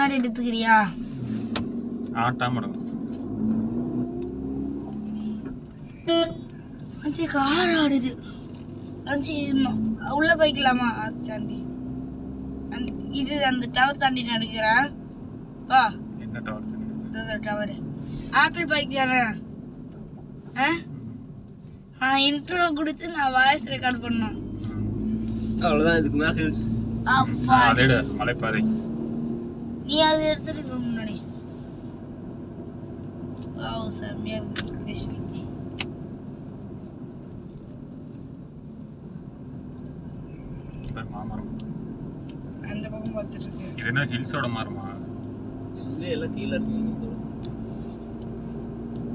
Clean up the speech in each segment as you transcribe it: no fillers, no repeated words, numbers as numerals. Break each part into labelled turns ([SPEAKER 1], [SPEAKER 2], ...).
[SPEAKER 1] மாதிரி எடுத்துக்கிறியா?
[SPEAKER 2] ஆட்டாம
[SPEAKER 1] அஞ்சு கார் ஆடுது. அஞ்சு உள்ள போய்க்கலாமா? சாண்டி இது அந்த டவர் தாண்டி நடிக்கிறேன். வா.
[SPEAKER 2] என்ன டவர்?
[SPEAKER 1] டவர் ஆப்பிள் பைக் தானே? நான் இன்ட்ரோ கொடுத்து நான் வாய்ஸ் ரெக்கார்ட் பண்ணோம்.
[SPEAKER 3] அவ்வளவுதான். இதுக்கு மேல ஹில்ஸ்.
[SPEAKER 2] அதேட மலைப்பாதை.
[SPEAKER 1] நீ அதை எடுத்துட்டு முன்னாடி. வாவ், செம்மையா இருக்கு லொகேஷன்.
[SPEAKER 2] மாமரம்
[SPEAKER 1] அந்த பக்கம் பார்த்துட்டு இருக்கு.
[SPEAKER 2] இது என்ன ஹில்ஸோட மாரமா?
[SPEAKER 3] இல்ல எல்லாம் கீழ இருக்கு.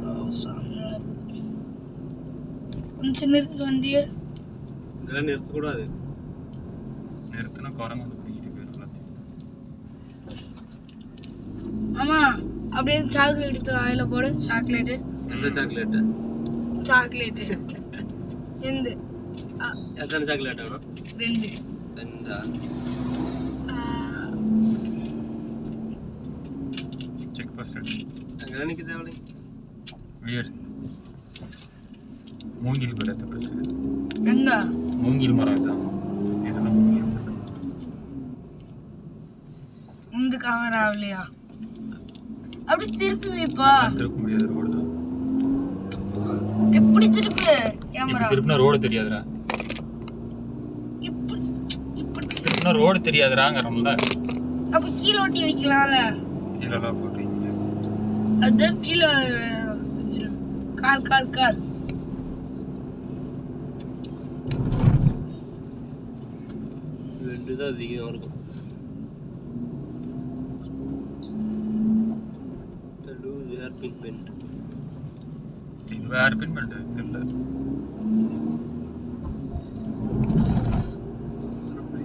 [SPEAKER 1] வாவ், செம்மையா இருக்கு. கொஞ்சம் நிறுத்து வண்டியை.
[SPEAKER 3] இதெல்லாம் நிறுத்தக்கூடாது.
[SPEAKER 2] நிறுத்தினா குரங்கு வந்து பிடிக்கிட்டு போயிடும்.
[SPEAKER 1] ஆமா, அப்படியே சாக்லேட் எடுத்து வாயில போடு. சாக்லேட்டு.
[SPEAKER 3] எந்த சாக்லேட்?
[SPEAKER 1] சாக்லேட்டு எந்த?
[SPEAKER 3] எத்தனை சாக்லேட் வேணும்?
[SPEAKER 1] 2.
[SPEAKER 3] 2.
[SPEAKER 2] செக் போஸ்ட்
[SPEAKER 3] அங்க நிக்க தேவலை.
[SPEAKER 2] வீடு மூங்கில் பழத்தை பிரஸ்.
[SPEAKER 1] எங்க?
[SPEAKER 2] மூங்கில் மரம் தான். இதெல்லாம் மூங்கில்.
[SPEAKER 1] இந்த கவர் ஆகலையா? அப்படி திருப்பி வைப்பா.
[SPEAKER 2] திருப்ப முடியாது, ரோடு தான்.
[SPEAKER 1] எப்படி திருப்பு கேமரா?
[SPEAKER 2] திருப்பினா ரோடு தெரியாதுடா.
[SPEAKER 1] இப்படி இப்படி
[SPEAKER 2] திருப்பினா ரோடு தெரியாதுடாங்கறோம்ல.
[SPEAKER 1] அப்ப கீழ ஒட்டி வைக்கலாம்ல.
[SPEAKER 2] கீழலாம் போட்டுறீங்க.
[SPEAKER 1] அதான் கீழ கார் கார் கார்.
[SPEAKER 3] இதுதான் அதிகம் இருக்கும். Hairpin paint.
[SPEAKER 2] இது ஹேர்பின் பெயிண்ட் இல்ல.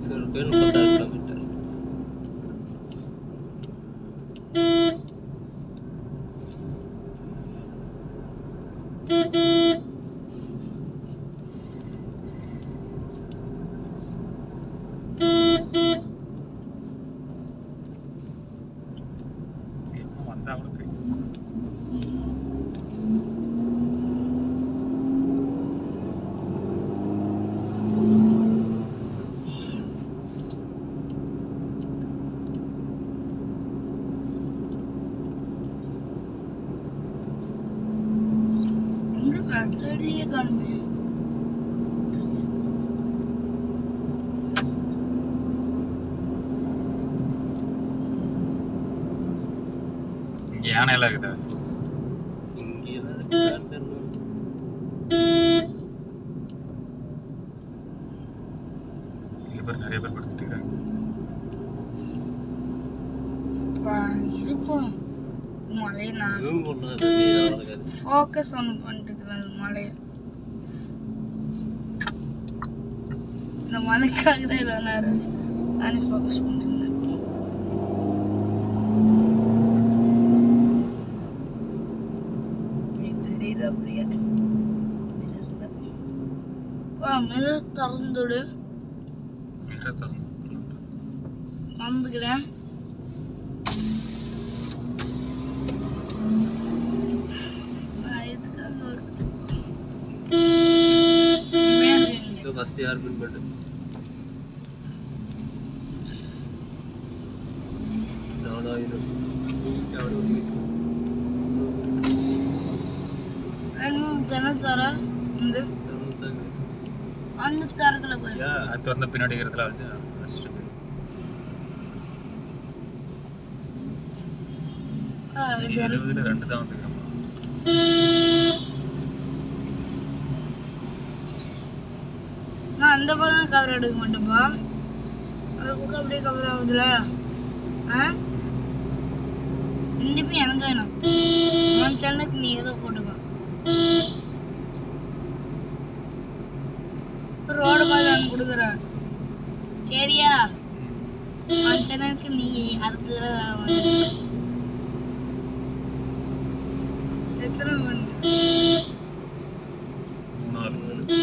[SPEAKER 3] சார் பேர் 36 கிலோமீட்டர்.
[SPEAKER 2] வந்தா அவளுக்கு
[SPEAKER 1] இந்த பேட்டரியே காணுமே.
[SPEAKER 2] இங்க யானையெல்லாம் இருக்குதா? இங்க பேர் நிறைய பேர் படுத்துட்டு இருக்காங்க.
[SPEAKER 1] இருப்போம் மலையை நான் ஃபோக்கஸ் ஒன்று பண்ணிட்டு இருக்கிறேன். மலையை இந்த மலைக்காக தான் இல்லை நேரம் நானே ஃபோக்கஸ் பண்ணிட்டு இருந்தேன். தெரியுது அப்படியே மிரர் திறந்துடு. வந்துக்கிறேன்.
[SPEAKER 3] First hairpin paint.
[SPEAKER 1] ஜன்னல் தர அந்த தரத்துல பாரு.
[SPEAKER 2] அது திறந்த பின்னாடி இருக்கிறதுல அடிச்சுட்டு போய் 2 தான் வந்துருக்கேன்.
[SPEAKER 1] நான் அந்த பக்கம் கவர் எடுக்க மாட்டேப்பா. அந்த பக்கம் அப்படியே கவர் ஆகுதுல. கண்டிப்பா எனக்கு வேணும். உன் சேனலுக்கு நீ ஏதோ போட்டுக்கோ. ரோடு மாதிரி நான் கொடுக்குறேன் சரியா? உன் சேனலுக்கு நீ அடுத்த எத்தனை மணி?
[SPEAKER 2] 3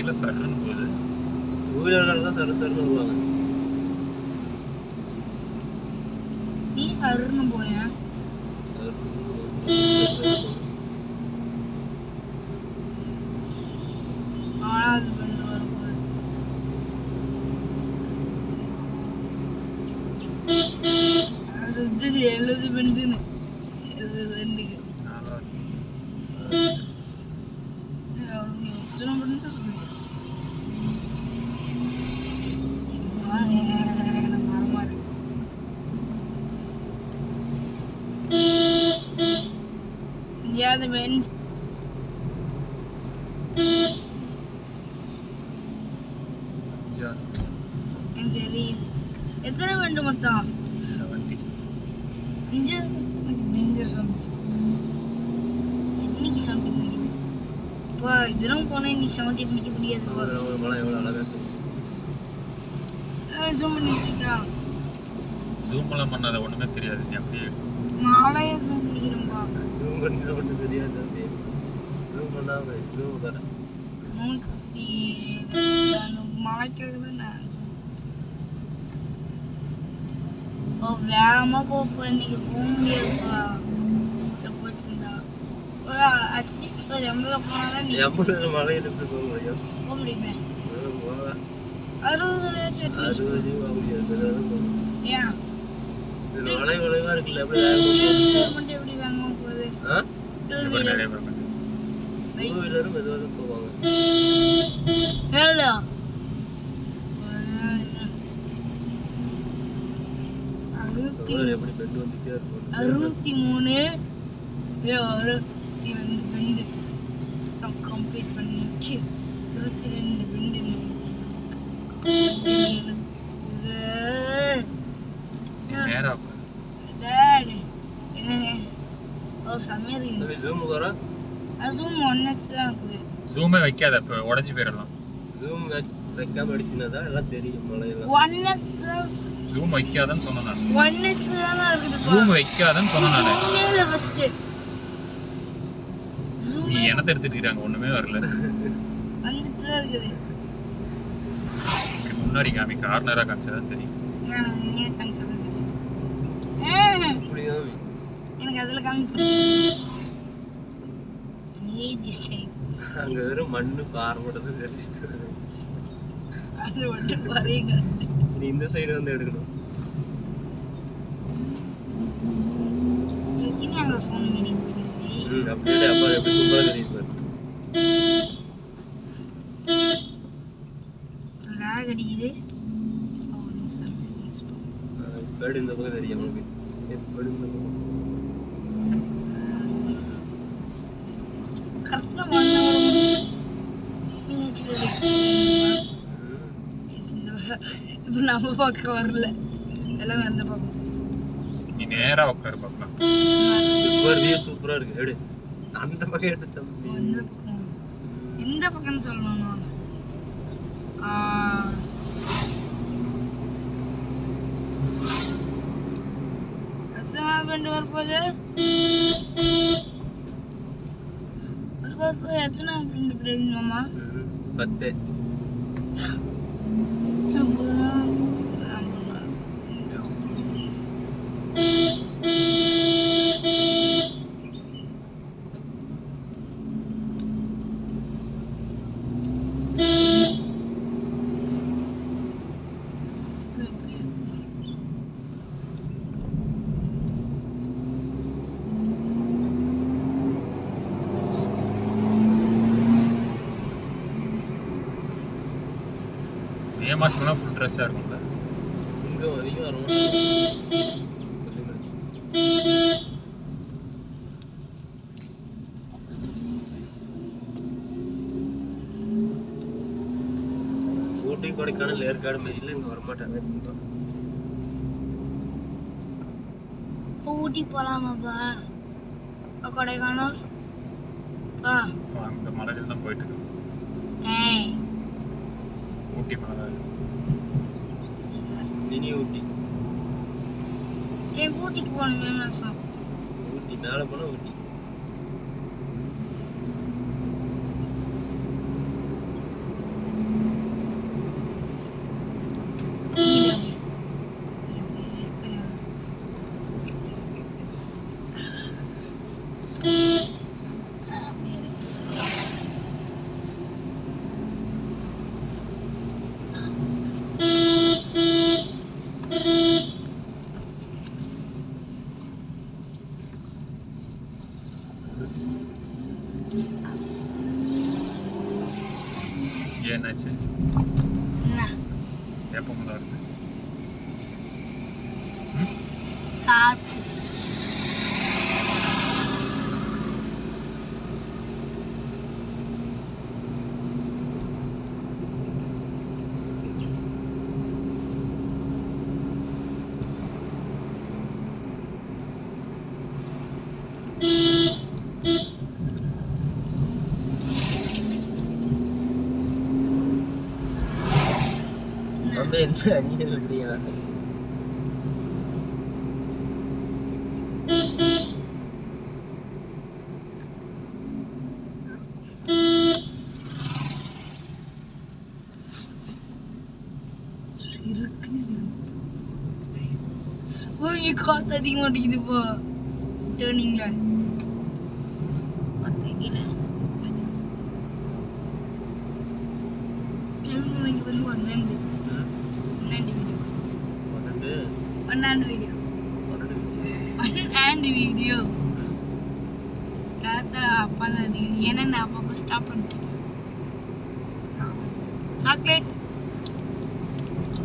[SPEAKER 2] வீலர்ல சர்ன்னு போகுது.
[SPEAKER 3] டூ வீலர்ல தான் சர்ன்னு வருவாங்க.
[SPEAKER 1] நீ சர்ன்னு போயேன். ஆனாது பண்ணு வரும்போது சுத்தி 70 பெண்டுன்னு 70 பெண்டுக்கு எத்தனை பெண்டு இருக்குது. மரமா இருக்கு. எங்கேயாவது பெண்ட் எனக்கு தெரியுது. எத்தனை பெண்டு மொத்தம்?
[SPEAKER 2] 70.
[SPEAKER 1] இங்கே டேஞ்சர் வந்துச்சு. இன்னைக்கு 70 பிடிக்குது. இப்போ இதெல்லாம் போனால் இன்னைக்கு 70 பிடிக்க முடியாது.
[SPEAKER 3] மழை எவ்வளோ அழகாக இருக்கு.
[SPEAKER 1] ஜூம் பண்ணி வச்சுக்கா.
[SPEAKER 2] ஜூம் எல்லாம் பண்ணாத ஒண்ணுமே தெரியாது. நீ அப்படியே
[SPEAKER 1] நாளையே ஜூம் பண்ணிக்கிறோம்பா.
[SPEAKER 3] ஜூம் பண்ணி ஒன்றும் தெரியாது. அப்படியே ஜூம் பண்ணாம ஜூம் தரேன். மழைக்கிறது நான் வேகமாக போப்போ. இன்னைக்கு போக முடியாதுப்பா. போயிட்டு இருந்தா அட்லீஸ்ட் 80 போனால் தான் நீ மழையில் எப்படி போக முடியும்?
[SPEAKER 1] போக முடியுமே. 60 ஏன்
[SPEAKER 3] மழை விளைவா இருக்குல்ல. எப்படி
[SPEAKER 1] மட்டும் எப்படி வேகமாக போகுது?
[SPEAKER 2] நிறைய பேர் பண்ணு.
[SPEAKER 3] டூ வீலரும் மெதுவாக போவாங்க.
[SPEAKER 1] ஹலோ
[SPEAKER 3] எப்படி பெண்டு வந்துட்டே இருக்கும்.
[SPEAKER 1] 63 பெண்டு கம்ப்ளீட் பண்ணிச்சு. 22 பெண்டு
[SPEAKER 2] நேரா உட்காரு.
[SPEAKER 1] டேட் என்ன செம்மையா இருக்கு.
[SPEAKER 3] ஜூம் வர
[SPEAKER 1] அதுவும் 1x தான் இருக்குது.
[SPEAKER 2] ஜூமே வைக்காத, இப்போ உடஞ்சி போயிடலாம்.
[SPEAKER 3] ஜூம் வைக்காம எடுத்தீங்கன்னா எல்லாம் தெரியும் மழையெல்லாம்.
[SPEAKER 1] 1x
[SPEAKER 2] ஜூம் வைக்காதன்னு சொன்னேன் நான்.
[SPEAKER 1] 1x தான இருக்குது.
[SPEAKER 2] ஜூம் வைக்காதன்னு சொன்னேன் நான்.
[SPEAKER 1] ஜூமே ஃபர்ஸ்ட் ஜூம்
[SPEAKER 2] நீ என்னத்தை எடுத்துட்டு ஒண்ணுமே வரல.
[SPEAKER 1] வந்துட்டு தான் இருக்குது.
[SPEAKER 2] இப்படி முன்னாடி காமி, கார்னரா காமிச்சதான் தெரியும்.
[SPEAKER 1] எனக்கு அதுல காமி.
[SPEAKER 3] அங்க வெறும் மண்ணு பாறை மட்டும் தெரிஞ்சுட்டு
[SPEAKER 1] அது மட்டும் பாருங்க.
[SPEAKER 3] நீ இந்த சைடு வந்து எடுக்கணும்.
[SPEAKER 1] எத்தனை அங்க ஃபோன் மீனி போடுது.
[SPEAKER 3] அப்படியே அப்பா எப்படி சூப்பரா தெரியுது பாரு.
[SPEAKER 1] லாக் அடிக்குது.
[SPEAKER 3] பேடு இந்த பக்கம் தெரியும் உங்களுக்கு. எப்படி இந்த பக்கம்
[SPEAKER 1] கரெக்டா மண்ணு இப்போ நம்ம பக்கம் வரல, எல்லாமே அந்த பக்கம்.
[SPEAKER 2] நீ நேரா உட்காரு பார்க்கலாம்.
[SPEAKER 3] சூப்பரா இருக்கு. எடு அந்த பக்கம் எடுத்து தம்பி.
[SPEAKER 1] எந்த பக்கம்னு சொல்லணும் நான். எத்தனை பெண்டு வரப்போகுது? எத்தனை பெண்டு பிரேமா?
[SPEAKER 3] 10.
[SPEAKER 2] மே மாசம்லாம் ஃபுல் ட்ரெஸ்ஸாக இருக்கும்ல.
[SPEAKER 3] இங்கே அதிகம் வரும். ஊட்டி கொடைக்கானல் ஏற்காடு மாரிலாம் இங்கே வரமாட்டாங்க.
[SPEAKER 1] ஊட்டி போகலாமாப்பா? கொடைக்கானல்
[SPEAKER 2] அந்த மலையில் தான் போயிட்டு இருக்கோம். ஊட்டி மலை தான் இது.
[SPEAKER 3] மினி ஊட்டி.
[SPEAKER 1] ஏன் ஊட்டிக்கு போகணுமே மாதம்?
[SPEAKER 3] ஊட்டி மேலே போனால் ஊட்டி.
[SPEAKER 2] என்னாச்சு?
[SPEAKER 1] என்ன
[SPEAKER 2] எப்போ முதல் வருது?
[SPEAKER 1] சாப்பிட்டு
[SPEAKER 3] என்ன அடிக்கிறது அப்படியா?
[SPEAKER 1] ஓய் காத்து அதிகமாக அடிக்குது இப்போ டேர்னிங்ல பார்த்தீங்களா இங்கே வந்து ஒன்னாண்டு வீடியோ அப்பா தான் அதிகம் ஏன்னா நான் அப்பப்போ ஸ்டாப் பண்ணிட்டேன் சாக்லேட்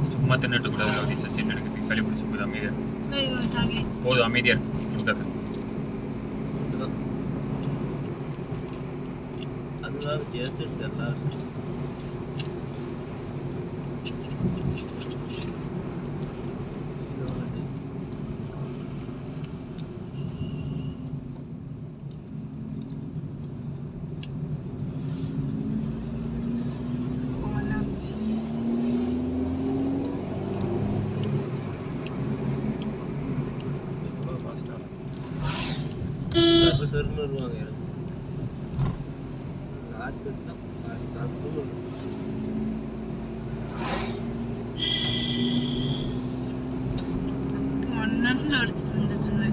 [SPEAKER 2] சும்மா தின்னுட்டு கூடாது அப்படி சச்சின் எடுக்கிறது சளி பிடிச்சி போகுது அமைதியாக
[SPEAKER 1] சாக்லேட்
[SPEAKER 2] போதும் அமைதியாக கொடுக்காது
[SPEAKER 3] அதுதான் வித்தியாசம் எல்லாம் சர்ன்னு வருவாங்க
[SPEAKER 1] ஒன்னாண்டில் எடுத்துட்டு வந்துட்டு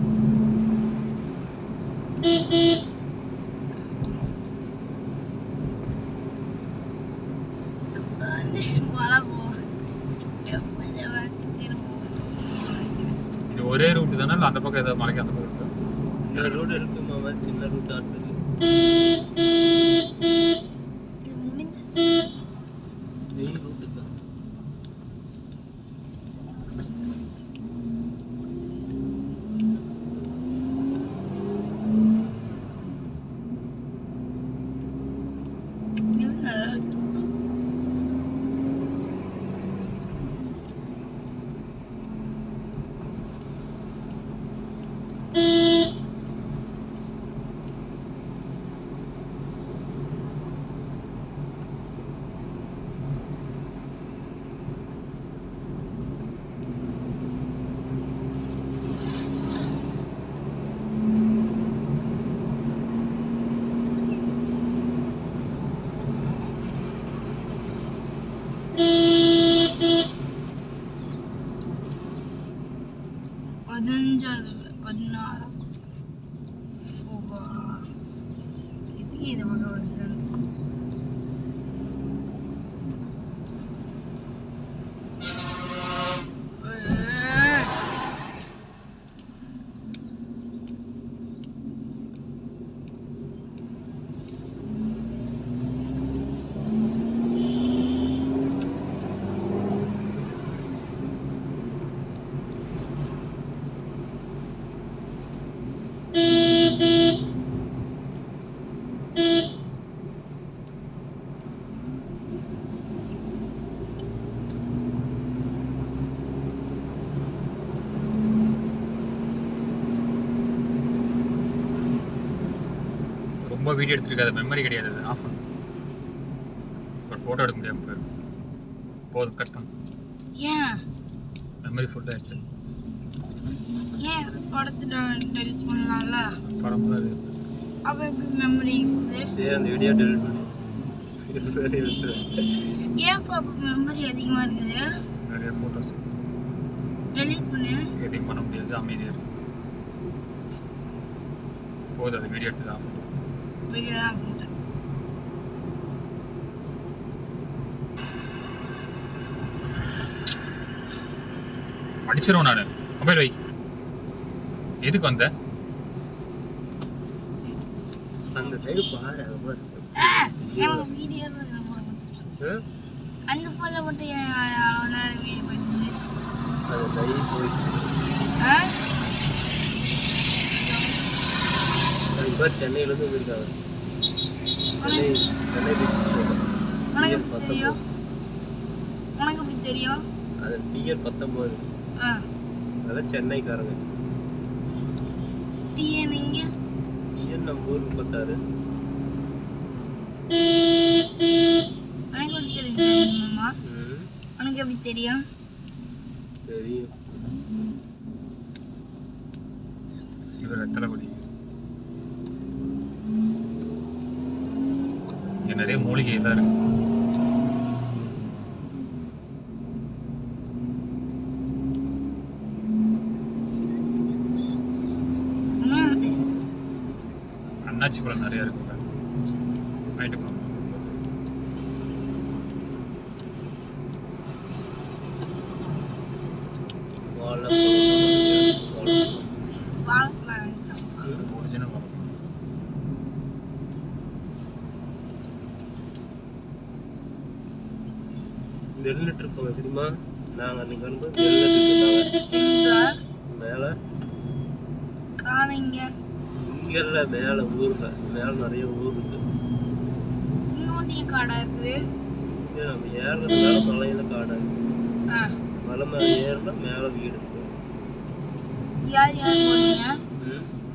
[SPEAKER 2] இது ஒரே ரூட் தானே இல்லை அந்த பக்கம் ஏதாவது மலைக்கு அந்த பக்கம் இருக்கு
[SPEAKER 3] ரூட் இருக்கு மாமா சின்ன ரூட் ஆடுறது மெயின் ரூட் தான்
[SPEAKER 1] பதினஞ்சாவது 16 இதுக்கு இது பக்கம் வருது
[SPEAKER 2] ரொம்ப வீடியோ எடுத்துருக்காது மெமரி கிடையாது அது ஆஃப் பண்ணு ஒரு ஃபோட்டோ எடுக்க முடியாமல் போயிடும் போதும் கட் பண்ணு
[SPEAKER 1] ஏன்
[SPEAKER 2] மெமரி ஃபுல் ஆயிடுச்சு
[SPEAKER 1] ஏன் படத்தை டெலிட் பண்ணலாம்ல
[SPEAKER 2] படம் தான் அது
[SPEAKER 1] அப்போ எப்படி மெமரி இருக்குது
[SPEAKER 3] சரி அந்த வீடியோ டெலிட் பண்ணு
[SPEAKER 1] ஏன்ப்பா அப்போ மெமரி அதிகமாக இருக்குது
[SPEAKER 2] நிறைய ஃபோட்டோஸ்
[SPEAKER 1] டெலிட் பண்ணு
[SPEAKER 2] எதையும் பண்ண முடியாது அமைதியாக இருக்கும் போதும் அது வீடியோ எடுத்து ஆஃப்
[SPEAKER 1] வீடியோ தான் பண்ணிட்டேன்
[SPEAKER 2] அடிச்சிருவோம் நான் மொபைல் வை எதுக்கு வந்த
[SPEAKER 3] அந்த சைடு பாரு
[SPEAKER 1] நம்ம வீடியோ அந்த போல மட்டும் அவனால வீடு போயிடுச்சு.
[SPEAKER 3] அது லைவ் போயிடுச்சு. அதுக்கு பேர் சென்னையிலேருந்து வந்திருக்காங்க. சென்னை
[SPEAKER 1] உனக்கு எப்படி தெரியும்? உனக்கு எப்படி தெரியும்?
[SPEAKER 3] அது டிஎன் 19. அதான் சென்னைக்காரங்க.
[SPEAKER 1] டிஎன் இங்க?
[SPEAKER 3] டிஎன் நம்ம ஊர் 36.
[SPEAKER 1] உனக்கு எப்படி தெரியும் மாமா? உனக்கு எப்படி தெரியும்?
[SPEAKER 3] தெரியும்.
[SPEAKER 2] இவர் எத்தனை படி இங்கே நிறைய மூலிகை எல்லாம் இருக்கு. அண்ணாச்சி பழம் நிறைய இருக்கு. வாங்கிட்டு போகலாம். ஒரிஜினல் வாழைப்பழம்.
[SPEAKER 3] நெல் நட்டுருப்பாங்க தெரியுமா? நாங்கள் அன்னைக்கு வரும்போது நெல் நட்டுருந்தாங்க. மேலே
[SPEAKER 1] காணிங்க
[SPEAKER 3] இங்கே இல்லை, மேலே ஊரில் மேலே நிறைய ஊர் இருக்கு.
[SPEAKER 1] இங்க மட்டும் காடா இருக்குது.
[SPEAKER 3] நம்ம ஏறுறதுனால மலையில காடா இருக்கு. மலை மேலே ஏறினா மேலே வீடு இருக்கு.
[SPEAKER 1] யார் யார் போனீங்க?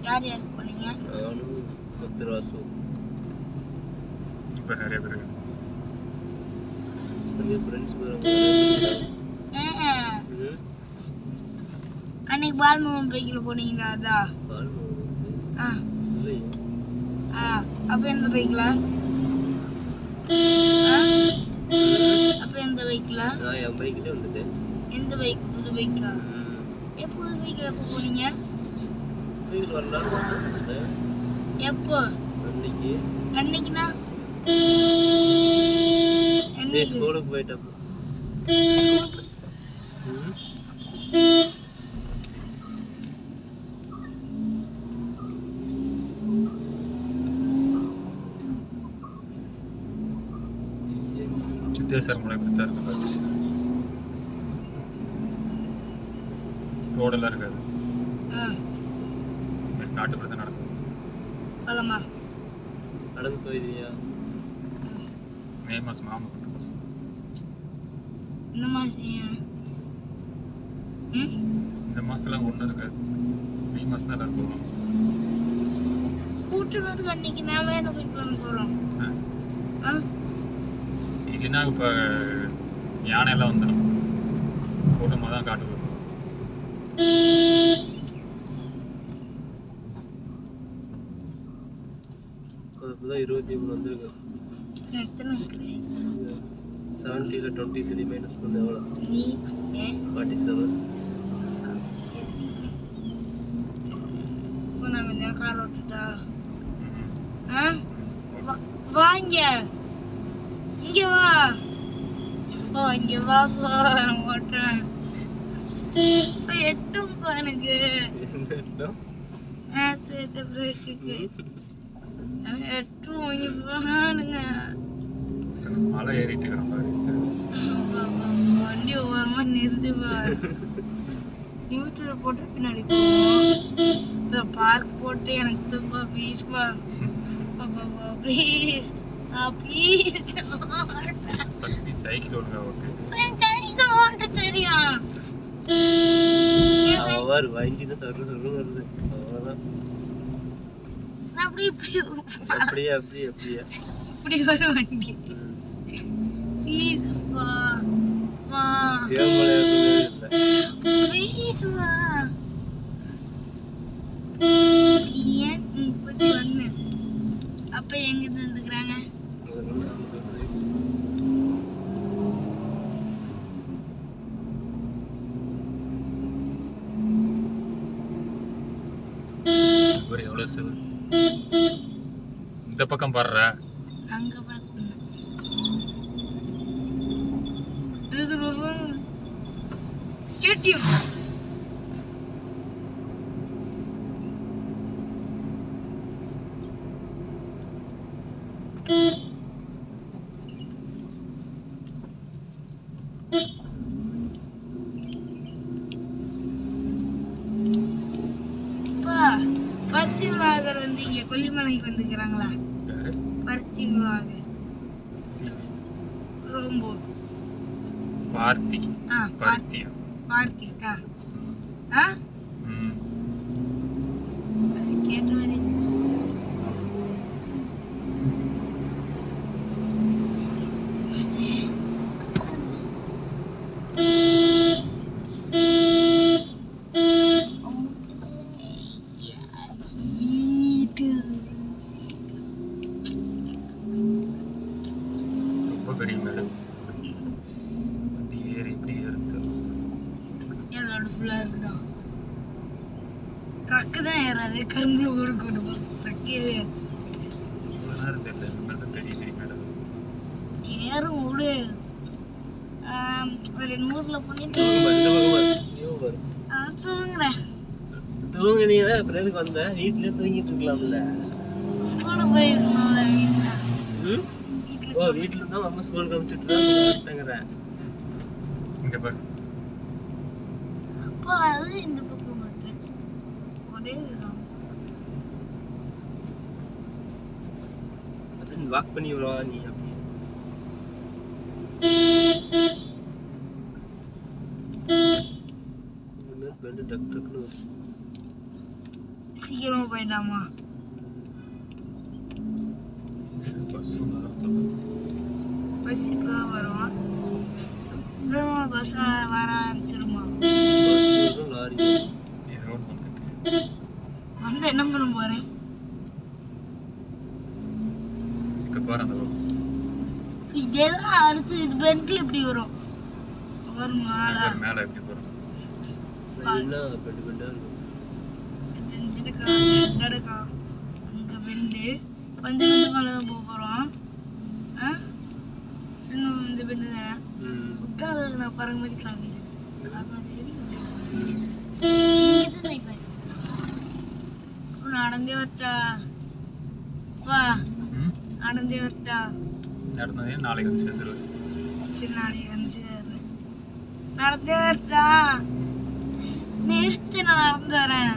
[SPEAKER 1] யார் யார் போனீங்க?
[SPEAKER 3] நானும் பத்திராசு.
[SPEAKER 2] இப்போ நிறைய பேர்
[SPEAKER 3] ஃப்ரெண்ட்ஸ்
[SPEAKER 1] அன்னைக்கு பால்மோகன் பைக்கில் போனீங்களா? அதா அப்போ எந்த பைக்கில்? அப்போ எந்த பைக்கில்?
[SPEAKER 3] நான் என் பைக்கிலே வந்துட்டேன்.
[SPEAKER 1] எந்த பைக்? புது பைக்கா? புது பைக்கில் எப்போ போனீங்க?
[SPEAKER 3] பைக்கில் வரலான்னு
[SPEAKER 1] எப்போ?
[SPEAKER 3] அன்னைக்கு.
[SPEAKER 1] அன்னைக்குண்ணா
[SPEAKER 3] ஸ்கூலுக்கு போயிட்டப்போ.
[SPEAKER 2] சித்தேஸ்வர மலை இப்படி தான் இருக்கு. ரோடெல்லாம் இருக்காது. காட்டுக்குள்ள தான் நடக்கும்.
[SPEAKER 1] பழமா
[SPEAKER 3] நடந்து போயிருவியா?
[SPEAKER 2] மே மாதம் ஆமாம் கொண்டு பஸ்.
[SPEAKER 1] இந்த மாதம்
[SPEAKER 2] இந்த மாதத்துலாம் ஒன்றும் இருக்காது. மே மாதம் தான் எல்லாரும் போகலாம்.
[SPEAKER 1] கூட்டுறதுக்கு அன்னைக்கு நாம என்ன போய் பண்ண போகிறோம்?
[SPEAKER 2] இல்லைன்னா இப்போ யானையெல்லாம் வந்துடும். கூட்டமாக தான் காட்டுக்கு வரும்.
[SPEAKER 3] அதுதான் 23 வந்துருக்கு.
[SPEAKER 1] எத்தனை இருக்கு?
[SPEAKER 3] 70ல் 23 மைனஸ் பண்ண எவ்வளோ?
[SPEAKER 1] நீ
[SPEAKER 3] 47.
[SPEAKER 1] இப்போ நான் கொஞ்சம் கார் ஓட்டுட்டா? வாங்க இங்க வா. இங்க வா ஓட்டுறேன். எட்டும்பா எனக்கு பிரேக்குக்கு எட்டும். இங்க பாருங்க
[SPEAKER 2] மலை ஏறிட்டு
[SPEAKER 1] வண்டி ஓரமா நிறுத்துவா. யூடியூப் போட்டு பின்னாடி போவோம். பார்க் போட்டு எனக்கு ப்ளீஸ்பா ப்ளீஸ் ப்ளீஸ்.
[SPEAKER 2] சைக்கிள் ஒழுங்கா ஓட்டு.
[SPEAKER 1] சைக்கிள் ஓட்ட தெரியும்.
[SPEAKER 3] அவர் வண்டி தான் தரு சொல்லு வருது. அவ்வளோதான்.
[SPEAKER 1] அப்படி இப்படி
[SPEAKER 3] அப்படியே அப்படியே அப்படியே
[SPEAKER 1] இப்படி ஒரு வண்டி. ப்ளீஸ் வா வா ப்ளீஸ் வா. ஏன் 31 அப்ப எங்க இருந்துக்கிறாங்க?
[SPEAKER 2] எவ்வளவு செவரு இந்த பக்கம் பாடுற
[SPEAKER 1] அங்க பாக்கணும். கேட்டியும் vlogger வந்து இங்க கொல்லிமலைக்கு வந்துக்கிறாங்களா
[SPEAKER 2] யாரு
[SPEAKER 1] பருத்தி vlog ரொம்ப
[SPEAKER 2] பார்த்தி
[SPEAKER 1] ஆ
[SPEAKER 2] பார்த்தி
[SPEAKER 1] பார்த்தி ஆ
[SPEAKER 2] ம்
[SPEAKER 1] கேட்ட மாதிரி இருந்துச்சு.
[SPEAKER 2] ரொம்ப பெரிய மேடு வண்டி ஏறி இப்படி ஏறுது
[SPEAKER 1] என்னோட ஃபுல்லா இருக்குதா ட்ரக்கு தான் ஏறாது கரும்புல ஒரு கொண்டு போகும் ட்ரக்கே
[SPEAKER 2] இவ்வளோ நேரம் தெரியல மேடம் பெரிய பெரிய மேடம்
[SPEAKER 1] ஏறும் விடு ஒரு 200ல பண்ணிட்டு தூங்குறேன்
[SPEAKER 3] தூங்குனீங்கன்னா அப்புறம் எதுக்கு வந்த வீட்டுல தூங்கிட்டு இருக்கலாம்ல
[SPEAKER 1] ஸ்கூலுக்கு போயிருக்கணும்ல வீட்டுல
[SPEAKER 3] ஓ வீட்டுல இருந்தா அம்மா ஸ்கூலுக்கு அனுப்பிச்சுட்டுங்கிறேன்
[SPEAKER 2] இங்கே பாரு
[SPEAKER 1] அப்போ அது இந்த பக்கம் மட்டும் ஒரே round.
[SPEAKER 3] அப்படின்னு வாக் பண்ணி வருவா நீ அப்படி பெண்டு டக் டக்குன்னு
[SPEAKER 1] சீக்கிரமா போயிடலாமா
[SPEAKER 2] பஸ்
[SPEAKER 1] பஸ் இப்போதான் வரும் அப்புறமா பஸ் வர ஆரம்பிச்சிருமா
[SPEAKER 3] பஸ் வரும், லாரி வரும்.
[SPEAKER 2] ஏதோ ஒன்று வந்துட்டு
[SPEAKER 1] வந்து என்ன பண்ண போறேன்
[SPEAKER 2] இங்கே பாரு அந்த பக்கம்
[SPEAKER 1] இதெல்லாம் அடுத்து இது பெண்ட்ல இப்படி வரும் வருமா
[SPEAKER 2] மேலே எப்படி போகிறோம்
[SPEAKER 3] என்ன பெண்டு பெண்டா இருக்கும்
[SPEAKER 1] நடக்கா அங்க பெண்டு வந்து பெண்டு மேல தான் போக போறோம் இன்னும் இந்த பெண்டு தான் விட்டா நான் பறங்க மாதிரி கிளம்பிடுறேன் நடந்தே வரட்டா வா நடந்தே வரட்டா
[SPEAKER 2] நடந்ததே நாளைக்கு வந்து சேர்ந்துருவேன்
[SPEAKER 1] சரி நாளைக்கு வந்து சேர்றேன் நடந்தே வரட்டா நிறுத்து நான் நடந்து வரேன்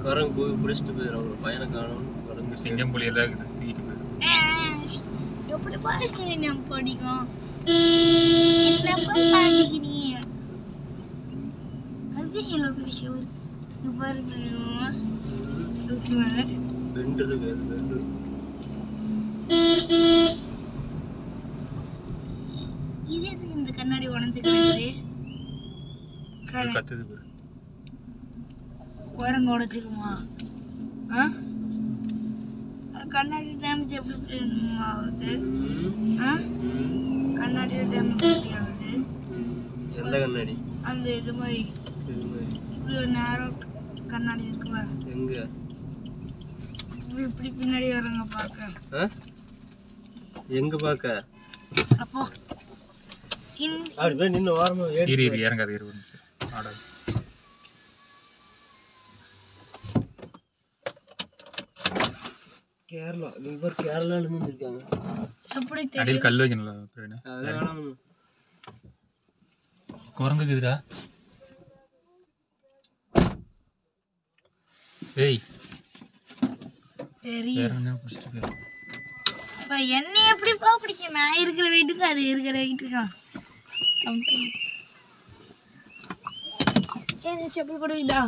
[SPEAKER 3] கரங்க போய் பிடிச்சிட்டு போயிடும் அவங்க பையனை காணும்
[SPEAKER 2] இங்கே சிங்கம் புலி எல்லாம் இருக்குது தூக்கிட்டு போயிடும்
[SPEAKER 1] எப்படி பாசுங்க நம்ம படிக்கும் என்ன பாத்துக்கிறீங்க அது எவ்வளோ பெரிய ஷவர் இங்க பாருங்க தூக்கி மேல
[SPEAKER 3] பெண்டு இருக்கு அது பெண்டு
[SPEAKER 1] இது எதுக்கு இந்த கண்ணாடி உடஞ்சு கிடக்குது
[SPEAKER 2] கத்துது பாரு
[SPEAKER 1] குரங்கு உடச்சுக்குமா கண்ணாடி டேமேஜ் எப்படி ஆகுது கண்ணாடி டேமேஜ் எப்படி ஆகுது
[SPEAKER 3] எந்த கண்ணாடி
[SPEAKER 1] அந்த இது மாதிரி இப்படி ஒரு நேரம் கண்ணாடி இருக்குல்ல
[SPEAKER 3] எங்க
[SPEAKER 1] இப்படி இப்படி பின்னாடி வரங்க பார்க்க
[SPEAKER 3] எங்க பாக்க
[SPEAKER 1] அப்போ
[SPEAKER 3] அப்படி போய் நின்று ஓரமா
[SPEAKER 2] இரு இறங்காது 20 நிமிஷம் ஆடாது
[SPEAKER 3] கேரளா இவர் கேரளால இருந்து வந்திருக்காங்க
[SPEAKER 1] எப்படி
[SPEAKER 2] அடியில்
[SPEAKER 1] தெரியும்
[SPEAKER 2] கல் வைக்கணும்ல பிரவீனு.
[SPEAKER 3] அதெல்லாம்
[SPEAKER 2] குரங்குக்குதுடா ஏய்
[SPEAKER 1] தெரியும்
[SPEAKER 2] வேற என்ன பிடிச்சிட்டு போயிரு.
[SPEAKER 1] இப்போ என்னை எப்படிப்பா பிடிக்கும் நான் இருக்கிற வெயிட்டுக்கு அது இருக்கிற வெயிட்டுக்கா ஏன் செப்பல் போடுவீங்களா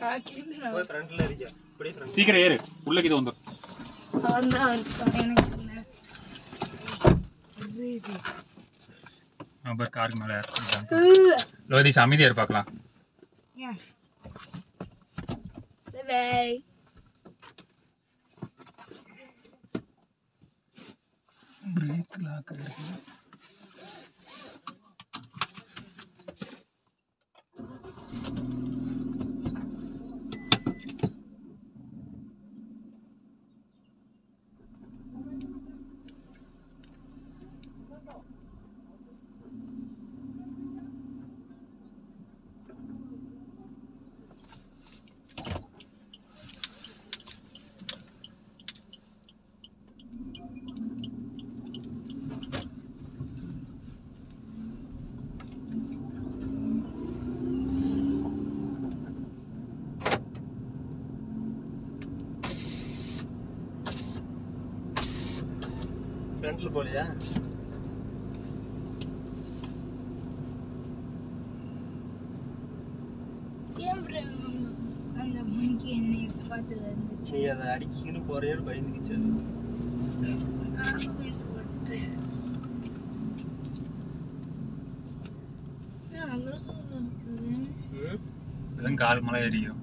[SPEAKER 3] போய் ஃப்ரண்ட்ல இருக்க இப்படி ஃப்ரண்ட்
[SPEAKER 2] சீக்கிரம் ஏறு உள்ள இது வந்துரும்
[SPEAKER 1] அவன்தான் இருக்கான் எனக்கு என்ன
[SPEAKER 2] நம்பர் காருக்கு மேல லோதிஸ் அமைதியா இரு பார்க்கலாம்
[SPEAKER 1] Yeah. Bye-bye.
[SPEAKER 2] பிரேக் லாக் இருக்கு
[SPEAKER 3] ஃப்ரண்ட்ல போலையா
[SPEAKER 1] ஏன் அந்த மங்கி என்னை பார்த்து வந்துச்சு
[SPEAKER 3] நீ அதை அடிக்கின்னு போறியோன்னு பயந்துக்கிச்சு
[SPEAKER 1] அவ்வளோ தூரம் இருக்குது
[SPEAKER 2] கால் மலை ஏறியும்